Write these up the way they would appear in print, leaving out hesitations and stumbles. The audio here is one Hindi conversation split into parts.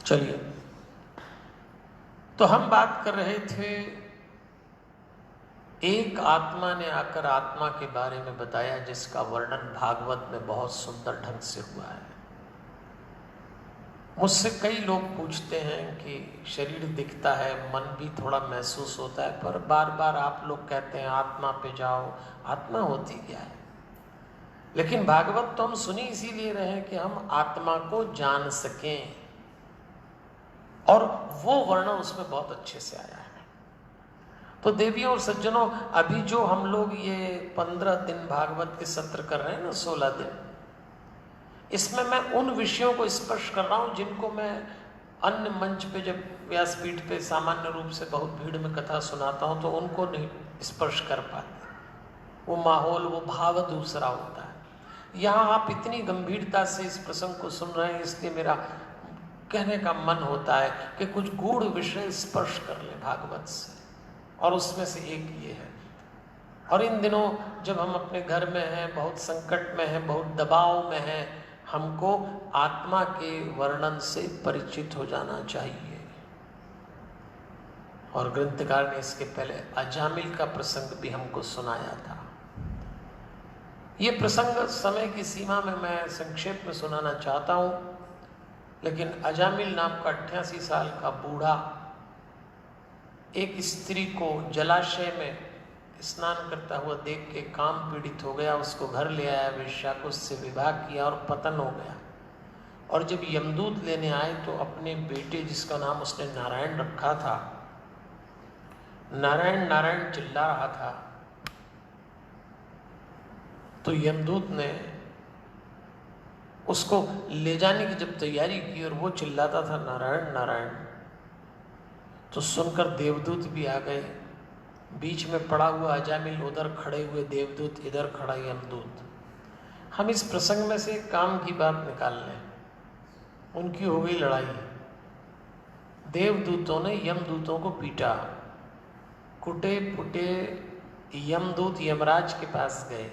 चलिए, तो हम बात कर रहे थे, एक आत्मा ने आकर आत्मा के बारे में बताया जिसका वर्णन भागवत में बहुत सुंदर ढंग से हुआ है। मुझसे कई लोग पूछते हैं कि शरीर दिखता है, मन भी थोड़ा महसूस होता है, पर बार बार आप लोग कहते हैं आत्मा पे जाओ। आत्मा होती क्या है? लेकिन भागवत तो हम सुनी इसीलिए रहे हैं कि हम आत्मा को जान सकें, और वो वर्णन उसमें बहुत अच्छे से आया है। तो देवियों और सज्जनों, अभी जो हम लोग ये 15 दिन भागवत के सत्र कर रहे हैं ना, 16 दिन, इसमें मैं उन विषयों को स्पर्श कर रहा हूं जिनको मैं अन्य मंच पे, जब व्यासपीठ पे सामान्य रूप से बहुत भीड़ में कथा सुनाता हूं तो उनको नहीं स्पर्श कर पाते। वो माहौल, वो भाव दूसरा होता है। यहाँ आप इतनी गंभीरता से इस प्रसंग को सुन रहे हैं, इसलिए मेरा कहने का मन होता है कि कुछ गूढ़ विषय स्पर्श कर ले भागवत से, और उसमें से एक ये है। और इन दिनों जब हम अपने घर में हैं, बहुत संकट में हैं, बहुत दबाव में हैं, हमको आत्मा के वर्णन से परिचित हो जाना चाहिए। और ग्रंथकार ने इसके पहले अजामिल का प्रसंग भी हमको सुनाया था। ये प्रसंग समय की सीमा में मैं संक्षेप में सुनाना चाहता हूं, लेकिन अजामिल नाम का 88 साल का बूढ़ा एक स्त्री को जलाशय में स्नान करता हुआ देख के काम पीड़ित हो गया। उसको घर ले आया, वेश्या को उससे विवाह किया और पतन हो गया। और जब यमदूत लेने आए तो अपने बेटे, जिसका नाम उसने नारायण रखा था, नारायण नारायण चिल्ला रहा था, तो यमदूत ने उसको ले जाने की जब तैयारी की और वो चिल्लाता था नारायण नारायण, तो सुनकर देवदूत भी आ गए। बीच में पड़ा हुआ अजामिल, उधर खड़े हुए देवदूत, इधर खड़ा यमदूत। हम इस प्रसंग में से एक काम की बात निकाल लें। उनकी हो गई लड़ाई, देवदूतों ने यमदूतों को पीटा। कुटे पुटे यमदूत यमराज के पास गए।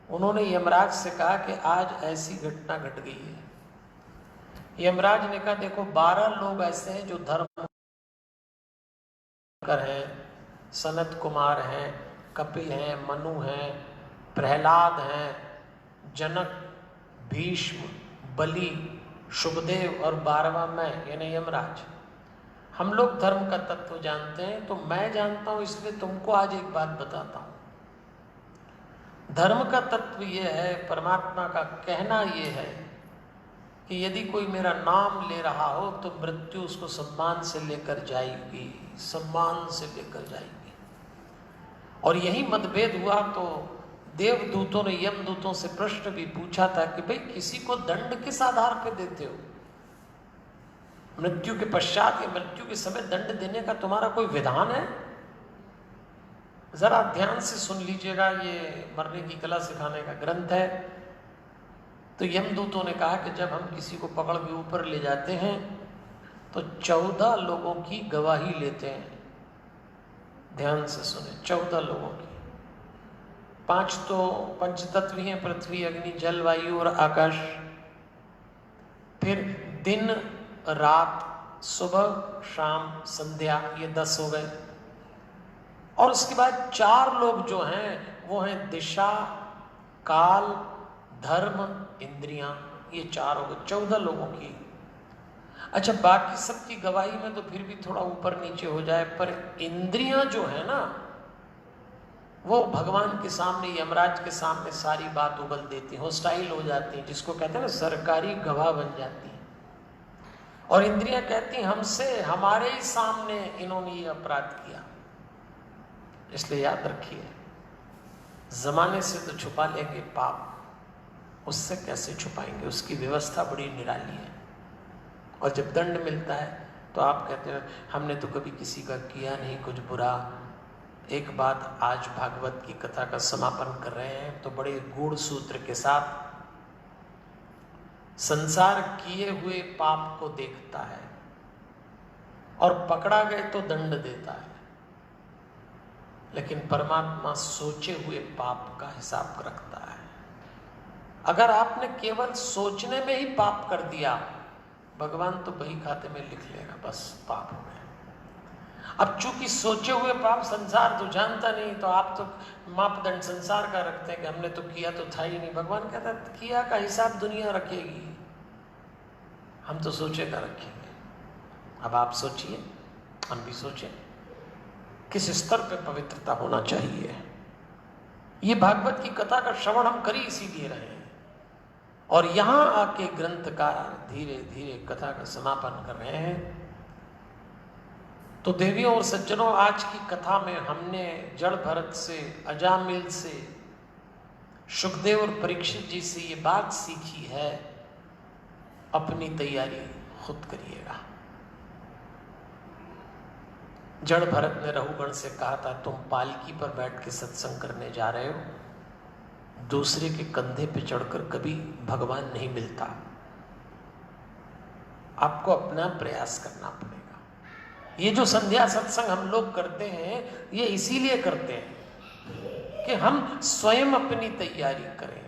उन्होंने यमराज से कहा कि आज ऐसी घटना घट गई है। यमराज ने कहा, देखो 12 लोग ऐसे हैं जो धर्म कर हैं, सनत कुमार हैं, कपिल हैं, मनु हैं, प्रहलाद हैं, जनक, भीष्म, बलि, शुभदेव और 12वां मैं, यानी यमराज। हम लोग धर्म का तत्व जानते हैं, तो मैं जानता हूं, इसलिए तुमको आज एक बात बताता हूं। धर्म का तत्व यह है, परमात्मा का कहना यह है कि यदि कोई मेरा नाम ले रहा हो तो मृत्यु उसको सम्मान से लेकर जाएगी, सम्मान से लेकर जाएगी। और यही मतभेद हुआ तो देवदूतों ने यमदूतों से प्रश्न भी पूछा था कि भाई किसी को दंड किस आधार पर देते हो? मृत्यु के पश्चात या मृत्यु के समय दंड देने का तुम्हारा कोई विधान है? जरा ध्यान से सुन लीजिएगा, ये मरने की कला सिखाने का ग्रंथ है। तो यमदूतों ने कहा कि जब हम किसी को पकड़ के ऊपर ले जाते हैं तो 14 लोगों की गवाही लेते हैं। ध्यान से सुने, 14 लोगों की। 5 तो पंचतत्व ही हैं, पृथ्वी, अग्नि, जल, वायु और आकाश। फिर दिन, रात, सुबह, शाम, संध्या, ये 10 हो गए। और उसके बाद 4 लोग जो हैं वो हैं दिशा, काल, धर्म, इंद्रियां। ये 4 हो गए 14 लोगों की। अच्छा, बाकी सबकी गवाही में तो फिर भी थोड़ा ऊपर नीचे हो जाए, पर इंद्रियां जो है ना, वो भगवान के सामने, यमराज के सामने सारी बात उगल देती हैं, हॉस्टाइल हो जाती हैं, जिसको कहते हैं ना सरकारी गवाह बन जाती हैं। और इंद्रियां कहती हैं हमसे, हमारे ही सामने इन्होंने ये अपराध किया। इसलिए याद रखिए, जमाने से तो छुपा लेंगे पाप, उससे कैसे छुपाएंगे? उसकी व्यवस्था बड़ी निराली है। और जब दंड मिलता है तो आप कहते हैं हमने तो कभी किसी का किया नहीं कुछ बुरा। एक बात, आज भागवत की कथा का समापन कर रहे हैं तो बड़े गूढ़ सूत्र के साथ, संसार किए हुए पाप को देखता है और पकड़ा गए तो दंड देता है, लेकिन परमात्मा सोचे हुए पाप का हिसाब रखता है। अगर आपने केवल सोचने में ही पाप कर दिया, भगवान तो बही खाते में लिख लेगा, बस पाप हो गया। अब चूंकि सोचे हुए पाप संसार तो जानता नहीं, तो आप तो मापदंड संसार का रखते हैं कि हमने तो किया तो था ही नहीं। भगवान कहता है किया का हिसाब दुनिया रखेगी, हम तो सोचे का रखेंगे। अब आप सोचिए, हम भी सोचें किस स्तर पे पवित्रता होना चाहिए। ये भागवत की कथा का श्रवण हम कर ही इसीलिए रहे हैं, और यहां आके ग्रंथकार धीरे धीरे कथा का समापन कर रहे हैं। तो देवियों और सज्जनों, आज की कथा में हमने जड़ भरत से, अजामिल से, सुखदेव और परीक्षित जी से ये बात सीखी है, अपनी तैयारी खुद करिएगा। जड़ भरत ने रघुगण से कहा था तुम पालकी पर बैठ के सत्संग करने जा रहे हो, दूसरे के कंधे पे चढ़कर कभी भगवान नहीं मिलता, आपको अपना प्रयास करना पड़ेगा। ये जो संध्या सत्संग हम लोग करते हैं, ये इसीलिए करते हैं कि हम स्वयं अपनी तैयारी करें।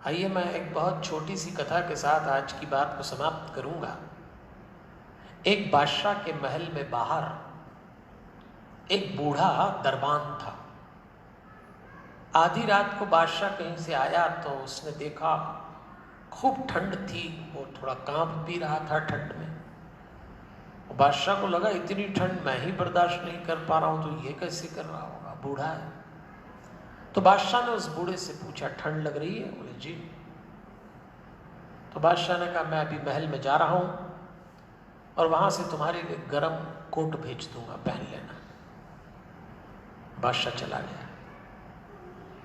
आइए मैं एक बहुत छोटी सी कथा के साथ आज की बात को समाप्त करूंगा। एक बादशाह के महल में बाहर एक बूढ़ा दरबान था। आधी रात को बादशाह कहीं से आया तो उसने देखा खूब ठंड थी, वो थोड़ा कांप भी रहा था ठंड में। बादशाह को लगा इतनी ठंड मैं ही बर्दाश्त नहीं कर पा रहा हूं, तो ये कैसे कर रहा होगा, बूढ़ा है। तो बादशाह ने उस बूढ़े से पूछा ठंड लग रही है? बोले जी। तो बादशाह ने कहा मैं अभी महल में जा रहा हूं और वहां से तुम्हारे लिए गर्म कोट भेज दूंगा, पहन लेना। बादशाह चला गया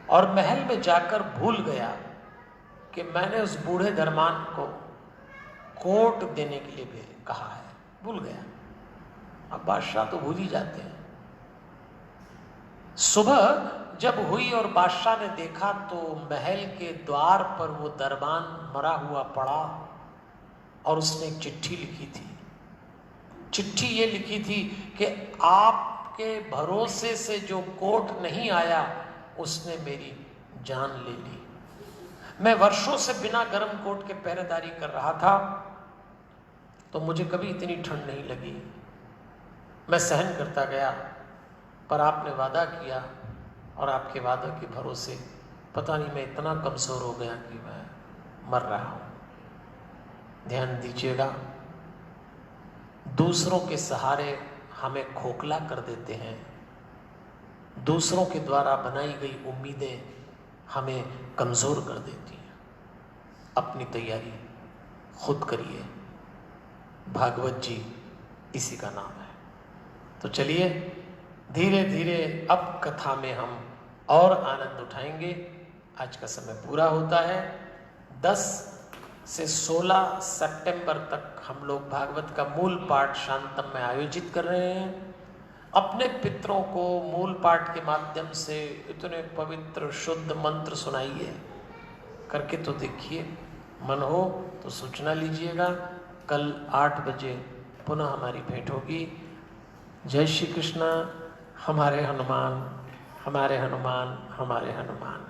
और महल में जाकर भूल गया कि मैंने उस बूढ़े दरबान को कोट देने के लिए भी कहा है, भूल गया। अब बादशाह तो भूल ही जाते हैं। सुबह जब हुई और बादशाह ने देखा तो महल के द्वार पर वो दरबान मरा हुआ पड़ा और उसने एक चिट्ठी लिखी थी। चिट्ठी ये लिखी थी कि आपके भरोसे से जो कोट नहीं आया उसने मेरी जान ले ली। मैं वर्षों से बिना गर्म कोट के पहरेदारी कर रहा था तो मुझे कभी इतनी ठंड नहीं लगी, मैं सहन करता गया, पर आपने वादा किया और आपके वादे के भरोसे पता नहीं मैं इतना कमज़ोर हो गया कि मैं मर रहा हूँ। ध्यान दीजिएगा, दूसरों के सहारे हमें खोखला कर देते हैं, दूसरों के द्वारा बनाई गई उम्मीदें हमें कमज़ोर कर देती हैं। अपनी तैयारी खुद करिए, भागवत जी इसी का नाम है। तो चलिए धीरे धीरे अब कथा में हम और आनंद उठाएंगे। आज का समय पूरा होता है। 10 से 16 सितंबर तक हम लोग भागवत का मूल पाठ शांतम में आयोजित कर रहे हैं। अपने पितरों को मूल पाठ के माध्यम से इतने पवित्र शुद्ध मंत्र सुनाइए, करके तो देखिए, मन हो तो सूचना लीजिएगा। कल 8 बजे पुनः हमारी भेंट होगी। जय श्री कृष्ण। हमारे हनुमान, हमारे हनुमान, हमारे हनुमान।